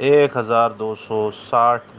1260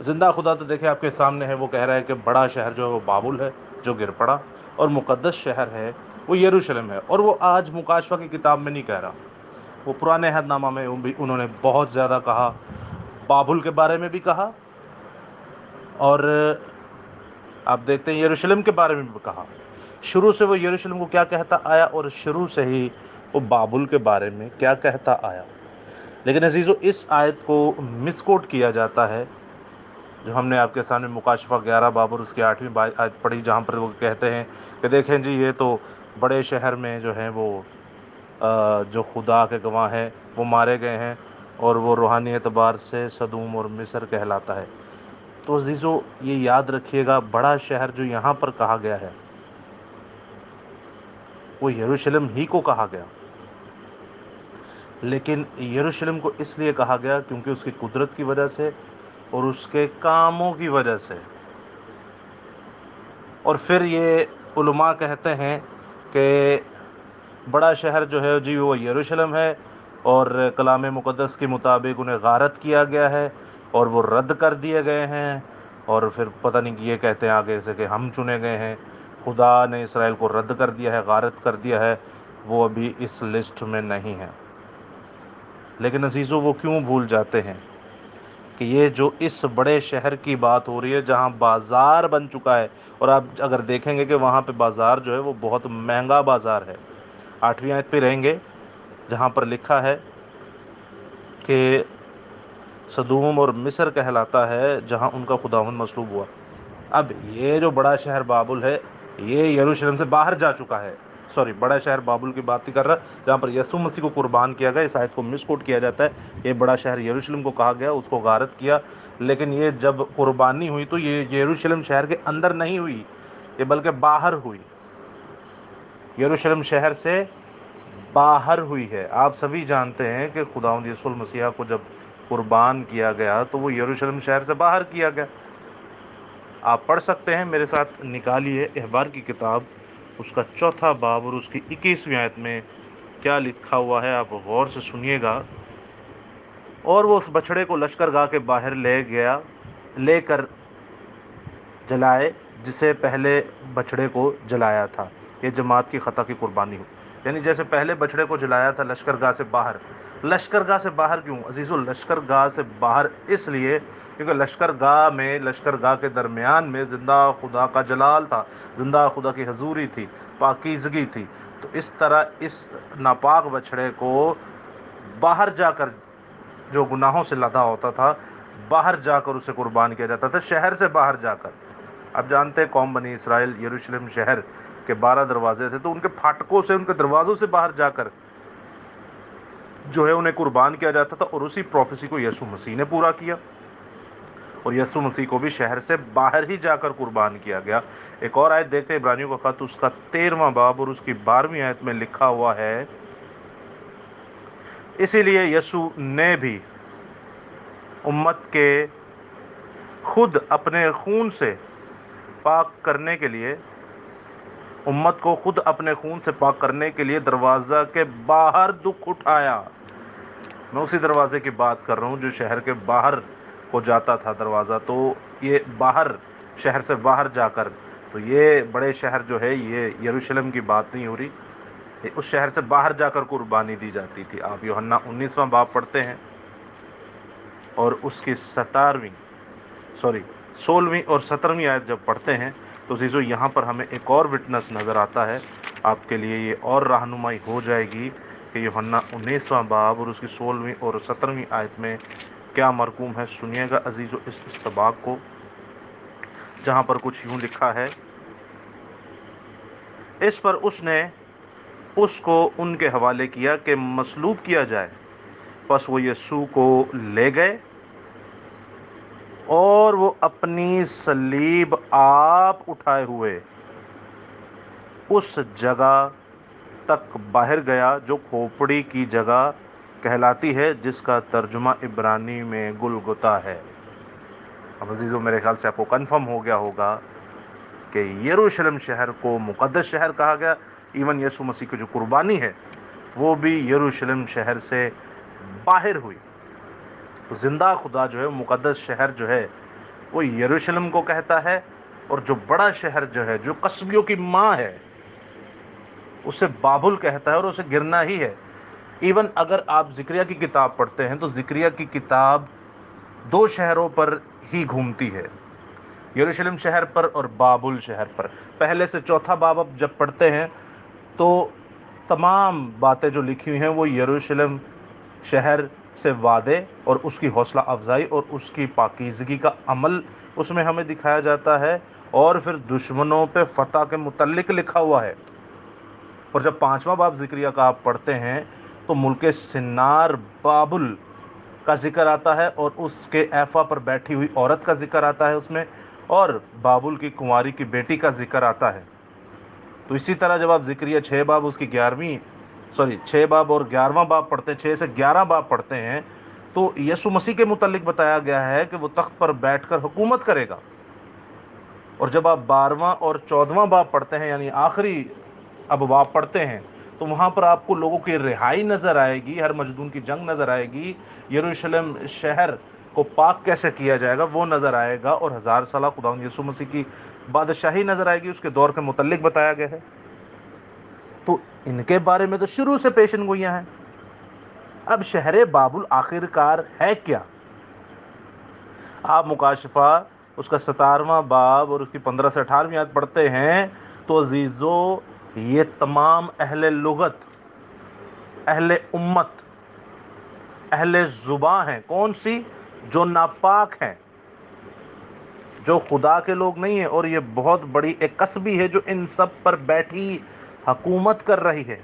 زندہ خدا تو دیکھیں آپ کے سامنے ہے، وہ کہہ رہا ہے کہ بڑا شہر جو ہے وہ بابل ہے جو گر پڑا، اور مقدس شہر ہے وہ یروشلم ہے۔ اور وہ آج مکاشفہ کی کتاب میں نہیں کہہ رہا، وہ پرانے عہد نامہ میں بھی انہوں نے بہت زیادہ کہا، بابل کے بارے میں بھی کہا، اور آپ دیکھتے ہیں یروشلم کے بارے میں بھی کہا۔ شروع سے وہ یروشلم کو کیا کہتا آیا، اور شروع سے ہی وہ بابل کے بارے میں کیا کہتا آیا۔ لیکن عزیزو، اس آیت کو مس کوٹ کیا جاتا ہے، جو ہم نے آپ کے سامنے مکاشفہ 11 باب اور اس کی 8ویں آیت پڑھی، جہاں پر وہ کہتے ہیں کہ دیکھیں جی یہ تو بڑے شہر میں جو ہیں وہ جو خدا کے گواہ ہیں وہ مارے گئے ہیں، اور وہ روحانی اعتبار سے سدوم اور مصر کہلاتا ہے۔ تو عزیزو یہ یاد رکھیے گا، بڑا شہر جو یہاں پر کہا گیا ہے وہ یروشلم ہی کو کہا گیا، لیکن یروشلم کو اس لیے کہا گیا کیونکہ اس کی قدرت کی وجہ سے اور اس کے کاموں کی وجہ سے۔ اور پھر یہ علماء کہتے ہیں کہ بڑا شہر جو ہے جی وہ یروشلم ہے، اور کلام مقدس کے مطابق انہیں غارت کیا گیا ہے اور وہ رد کر دیے گئے ہیں، اور پھر پتہ نہیں یہ کہتے ہیں آگے سے کہ ہم چنے گئے ہیں، خدا نے اسرائیل کو رد کر دیا ہے، غارت کر دیا ہے، وہ ابھی اس لسٹ میں نہیں ہے۔ لیکن عزیزو وہ کیوں بھول جاتے ہیں کہ یہ جو اس بڑے شہر کی بات ہو رہی ہے جہاں بازار بن چکا ہے، اور آپ اگر دیکھیں گے کہ وہاں پہ بازار جو ہے وہ بہت مہنگا بازار ہے۔ 8ویں آیت پہ رہیں گے جہاں پر لکھا ہے کہ سدوم اور مصر کہلاتا ہے جہاں ان کا خداوند مصلوب ہوا۔ اب یہ جو بڑا شہر بابل ہے یہ یروشلم سے باہر جا چکا ہے، سوری، بڑا شہر بابل کی بات نہیں کر رہا، جہاں پر یسوع مسیح کو قربان کیا گیا۔ اس آیت کو مس کوٹ کیا جاتا ہے، یہ بڑا شہر یروشلم کو کہا گیا، اس کو غارت کیا، لیکن یہ جب قربانی ہوئی تو یہ یروشلم شہر کے اندر نہیں ہوئی، یہ بلکہ باہر ہوئی، یروشلم شہر سے باہر ہوئی ہے۔ آپ سبھی جانتے ہیں کہ خداوند یسوع المسیح کو جب قربان کیا گیا تو وہ یروشلم شہر سے باہر کیا گیا۔ آپ پڑھ سکتے ہیں، میرے ساتھ نکالیے احبار کی کتاب، اس کا 4 باب اور اس کی 21ویں آیت میں کیا لکھا ہوا ہے، آپ غور سے سنیے گا۔ اور وہ اس بچھڑے کو لشکر گاہ کے باہر لے کر جلائے جسے پہلے بچھڑے کو جلایا تھا، یہ جماعت کی خطا کی قربانی ہو۔ یعنی جیسے پہلے بچھڑے کو جلایا تھا لشکر گاہ سے باہر۔ لشکر گاہ سے باہر کیوں عزیزو؟ لشکر گاہ سے باہر اس لیے کیونکہ لشکر گاہ کے درمیان میں زندہ خدا کا جلال تھا، زندہ خدا کی حضوری تھی، پاکیزگی تھی۔ تو اس طرح اس ناپاک بچھڑے کو باہر جا کر، جو گناہوں سے لدا ہوتا تھا، باہر جا کر اسے قربان کیا جاتا تھا، شہر سے باہر جا کر۔ اب جانتے ہیں قوم بنی اسرائیل یروشلم شہر کے 12 دروازے تھے، تو ان کے پھاٹکوں سے، ان کے دروازوں سے باہر جا کر جو ہے انہیں قربان کیا جاتا تھا، اور اسی پروفیسی کو یسوع مسیح نے پورا کیا، اور یسوع مسیح کو بھی شہر سے باہر ہی جا کر قربان کیا گیا۔ ایک اور آیت دیکھتے ہیں، عبرانیوں کا خط اس کا 13واں باب اور اس کی 12ویں آیت میں لکھا ہوا ہے، اسی لیے یسوع نے بھی امت کے خود اپنے خون سے پاک کرنے کے لیے، امت کو خود اپنے خون سے پاک کرنے کے لیے دروازہ کے باہر دکھ اٹھایا۔ میں اسی دروازے کی بات کر رہا ہوں جو شہر کے باہر کو جاتا تھا دروازہ، تو یہ باہر، شہر سے باہر جا کر، تو یہ بڑے شہر جو ہے یہ یروشلم کی بات نہیں ہو رہی، اس شہر سے باہر جا کر قربانی دی جاتی تھی۔ آپ یوحنا 19واں باب پڑھتے ہیں اور اس کی 16ویں اور 17ویں آیت جب پڑھتے ہیں تو عزیزو یہاں پر ہمیں ایک اور وٹنس نظر آتا ہے، آپ کے لیے یہ اور رہنمائی ہو جائے گی کہ یوحنا 19واں باب اور اس کی 16ویں اور 17ویں آیت میں کیا مرقوم ہے۔ سنیے گا عزیزو اس استباق کو، جہاں پر کچھ یوں لکھا ہے، اس پر اس نے اس کو ان کے حوالے کیا کہ مصلوب کیا جائے، پس وہ یسوع کو لے گئے اور وہ اپنی صلیب آپ اٹھائے ہوئے اس جگہ تک باہر گیا جو کھوپڑی کی جگہ کہلاتی ہے، جس کا ترجمہ عبرانی میں گلگتا ہے۔ اب عزیزو میرے خیال سے آپ کو کنفرم ہو گیا ہوگا کہ یروشلم شہر کو مقدس شہر کہا گیا، ایون یسوع مسیح کی جو قربانی ہے وہ بھی یروشلم شہر سے باہر ہوئی۔ تو زندہ خدا جو ہے، مقدس شہر جو ہے، وہ یروشلم کو کہتا ہے، اور جو بڑا شہر جو ہے، جو قصبیوں کی ماں ہے، اسے بابل کہتا ہے، اور اسے گرنا ہی ہے۔ ایون اگر آپ زکریا کی کتاب پڑھتے ہیں تو زکریا کی کتاب دو شہروں پر ہی گھومتی ہے، یروشلم شہر پر اور بابل شہر پر۔ پہلے سے چوتھا باب اب جب پڑھتے ہیں تو تمام باتیں جو لکھی ہوئی ہیں وہ یروشلم شہر سے وعدے اور اس کی حوصلہ افزائی اور اس کی پاکیزگی کا عمل اس میں ہمیں دکھایا جاتا ہے، اور پھر دشمنوں پہ فتح کے متعلق لکھا ہوا ہے۔ اور جب پانچواں باب زکریا کا آپ پڑھتے ہیں تو ملک سنار بابل کا ذکر آتا ہے، اور اس کے ایفا پر بیٹھی ہوئی عورت کا ذکر آتا ہے اس میں، اور بابل کی کنواری کی بیٹی کا ذکر آتا ہے۔ تو اسی طرح جب آپ زکریا 6 باب اس کی 6 باب اور 11واں باب پڑھتے ہیں، 6 سے 11 باب پڑھتے ہیں، تو یسوع مسیح کے متعلق بتایا گیا ہے کہ وہ تخت پر بیٹھ کر حکومت کرے گا۔ اور جب آپ 12واں اور 14واں باب پڑھتے ہیں، یعنی آخری ابواب پڑھتے ہیں، تو وہاں پر آپ کو لوگوں کی رہائی نظر آئے گی، ہر مجدون کی جنگ نظر آئے گی، یروشلم شہر کو پاک کیسے کیا جائے گا وہ نظر آئے گا، اور 1000 سالہ خداوند یسوع مسیح کی بادشاہی نظر آئے گی، اس کے دور کے متعلق بتایا گیا ہے۔ تو ان کے بارے میں تو شروع سے پیشن گوئیاں ہیں۔ اب شہر بابل آخر کار ہے کیا؟ آپ مکاشفہ اس کا 17واں باب اور اس کی 15 سے 18 آیت پڑھتے ہیں تو عزیزو، یہ تمام اہل لغت، اہل امت، اہل زباں ہیں۔ کون سی؟ جو ناپاک ہیں، جو خدا کے لوگ نہیں ہیں، اور یہ بہت بڑی ایک قصبی ہے جو ان سب پر بیٹھی حکومت کر رہی ہے۔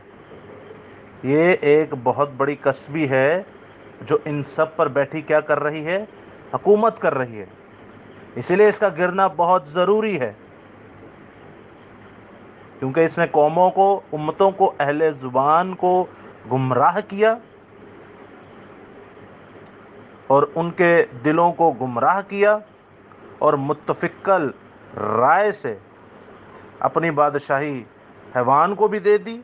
یہ ایک بہت بڑی قصبی ہے جو ان سب پر بیٹھی کیا کر رہی ہے؟ حکومت کر رہی ہے۔ اسی لیے اس کا گرنا بہت ضروری ہے، کیونکہ اس نے قوموں کو، امتوں کو، اہل زبان کو گمراہ کیا، اور ان کے دلوں کو گمراہ کیا، اور متفقل رائے سے اپنی بادشاہی حیوان کو بھی دے دی۔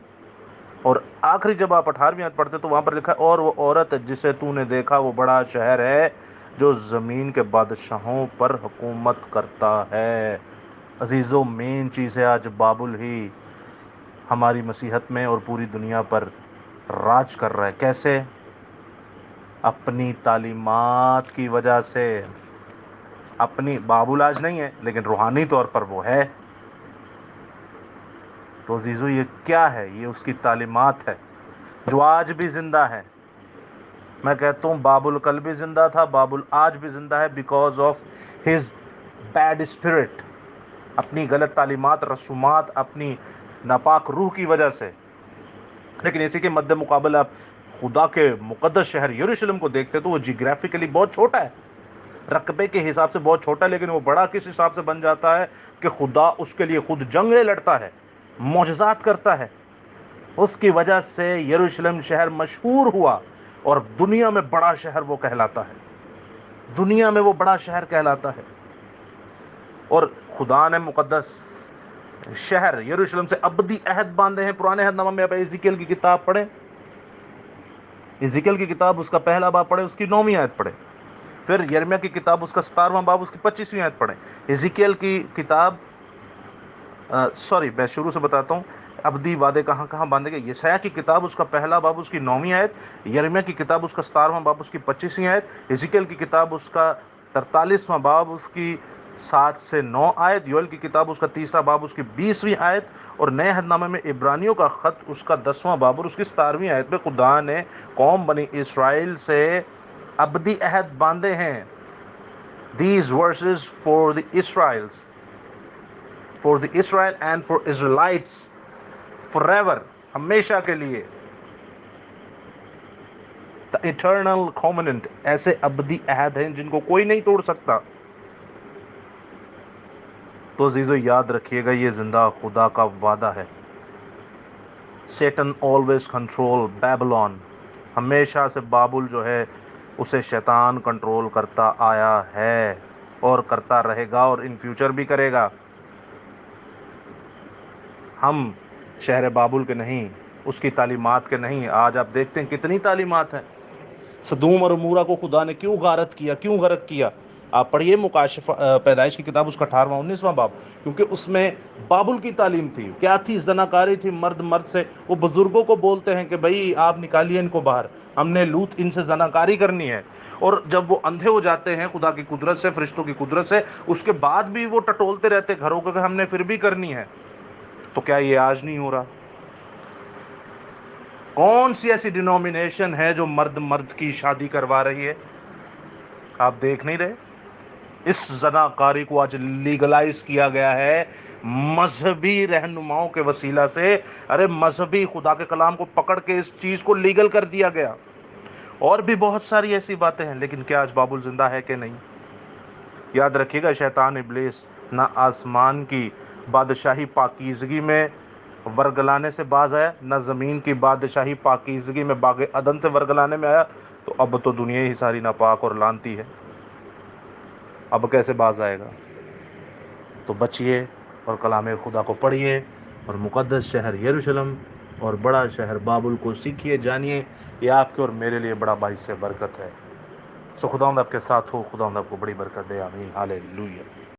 اور آخری جب آپ 18ویں آیت پڑھتے تو وہاں پر لکھا ہے، اور وہ عورت جسے تو نے دیکھا وہ بڑا شہر ہے جو زمین کے بادشاہوں پر حکومت کرتا ہے۔ عزیزو، مین چیز ہے آج بابل ہی ہماری مسیحت میں اور پوری دنیا پر راج کر رہا ہے۔ کیسے؟ اپنی تعلیمات کی وجہ سے۔ اپنی بابل آج نہیں ہے، لیکن روحانی طور پر وہ ہے۔ تو عزیزو، یہ کیا ہے؟ یہ اس کی تعلیمات ہے جو آج بھی زندہ ہے۔ میں کہتا ہوں بابل کل بھی زندہ تھا، بابل آج بھی زندہ ہے، because of his bad spirit, اپنی غلط تعلیمات، رسومات، اپنی ناپاک روح کی وجہ سے۔ لیکن اسی کے مد مقابل آپ خدا کے مقدس شہر یروشلم کو دیکھتے تو وہ جیوگرافیکلی بہت چھوٹا ہے، رقبے کے حساب سے بہت چھوٹا ہے، لیکن وہ بڑا کس حساب سے بن جاتا ہے کہ خدا اس کے لیے خود جنگیں لڑتا ہے، معجزات کرتا ہے۔ اس کی وجہ سے یروشلم شہر مشہور ہوا، اور دنیا میں بڑا شہر وہ کہلاتا ہے، دنیا میں وہ بڑا شہر کہلاتا ہے۔ اور خدا نے مقدس شہر یروشلم سے ابدی عہد باندھے ہیں۔ پرانے عہد نامہ میں آپ ایزیکیل کی کتاب پڑھیں، ایزیکیل کی کتاب اس کا 1 باب پڑھیں، اس کی 9ویں آیت پڑھیں۔ پھر یرمیہ کی کتاب اس کا 17واں باب اس کی 25ویں آیت پڑھیں۔ ایزیکیل کی کتاب میں شروع سے بتاتا ہوں ابدی وعدے کہاں کہاں باندھے گئے۔ یسایہ کی کتاب اس کا 1 باب اس کی 9ویں آیت، یرمیہ کی کتاب اس کا 17واں باب اس کی 25ویں آیت، ایزیکیل کی کتاب اس کا 43واں باب اس کی 7 سے 9 آیت، یوئیل کی کتاب اس کا 3 باب اس کی 20ویں آیت، اور نئے عہد نامے میں عبرانیوں کا خط اس کا 10واں باب اور اس کی 17ویں آیت میں خدا نے قوم بنی اسرائیل سے ابدی عہد باندھے ہیں۔ These verses for the Israel and for Israelites forever، ہمیشہ کے لیے۔ The eternal covenant، ایسے ابدی عہد ہیں جن کو کوئی نہیں توڑ سکتا۔ تو عزیزو، یاد رکھیے گا یہ زندہ خدا کا وعدہ ہے۔ Satan always control Babylon، ہمیشہ سے بابل جو ہے اسے شیطان کنٹرول کرتا آیا ہے اور کرتا رہے گا، اور ان فیوچر بھی کرے گا۔ ہم شہر بابل کے نہیں، اس کی تعلیمات کے نہیں۔ آج آپ دیکھتے ہیں کتنی تعلیمات ہیں۔ سدوم اور عمورہ کو خدا نے کیوں غارت کیا، کیوں غرق کیا؟ آپ پڑھیے مکاشفہ پیدائش کی کتاب، اس کا 18واں 19واں باب، کیونکہ اس میں بابل کی تعلیم تھی. کیا تھی؟ زناکاری تھی، مرد مرد سے. وہ بزرگوں کو بولتے ہیں کہ بھائی آپ نکالیے ان کو باہر، ہم نے لوط ان سے زناکاری کرنی ہے. اور جب وہ اندھے ہو جاتے ہیں خدا کی قدرت سے، فرشتوں کی قدرت سے، اس کے بعد بھی وہ ٹٹولتے رہتے گھروں کو کہ ہم نے پھر بھی کرنی ہے. تو کیا یہ آج نہیں ہو رہا؟ کون سی ایسی ڈینومینیشن ہے جو مرد مرد کی شادی کروا رہی ہے؟ آپ دیکھ نہیں رہے؟ اس زناکاری کو آج لیگلائز کیا گیا ہے مذہبی رہنماؤں کے وسیلہ سے. ارے مذہبی خدا کے کلام کو پکڑ کے اس چیز کو لیگل کر دیا گیا. اور بھی بہت ساری ایسی باتیں ہیں، لیکن کیا آج بابل زندہ ہے کہ نہیں؟ یاد رکھیے گا، شیطان ابلیس نہ آسمان کی بادشاہی پاکیزگی میں ورگلانے سے باز آیا، نہ زمین کی بادشاہی پاکیزگی میں باغ عدن سے ورگلانے میں آیا. تو اب تو دنیا ہی ساری ناپاک اور لعنتی ہے، اب کیسے باز آئے گا؟ تو بچیے اور کلام خدا کو پڑھیے، اور مقدس شہر یروشلم اور بڑا شہر بابل کو سیکھیے، جانیے. یہ آپ کے اور میرے لیے بڑا باعث برکت ہے. سو خداوند آپ کے ساتھ ہو، خداوند آپ کو بڑی برکت دے. آمین. ہاللیلویہ.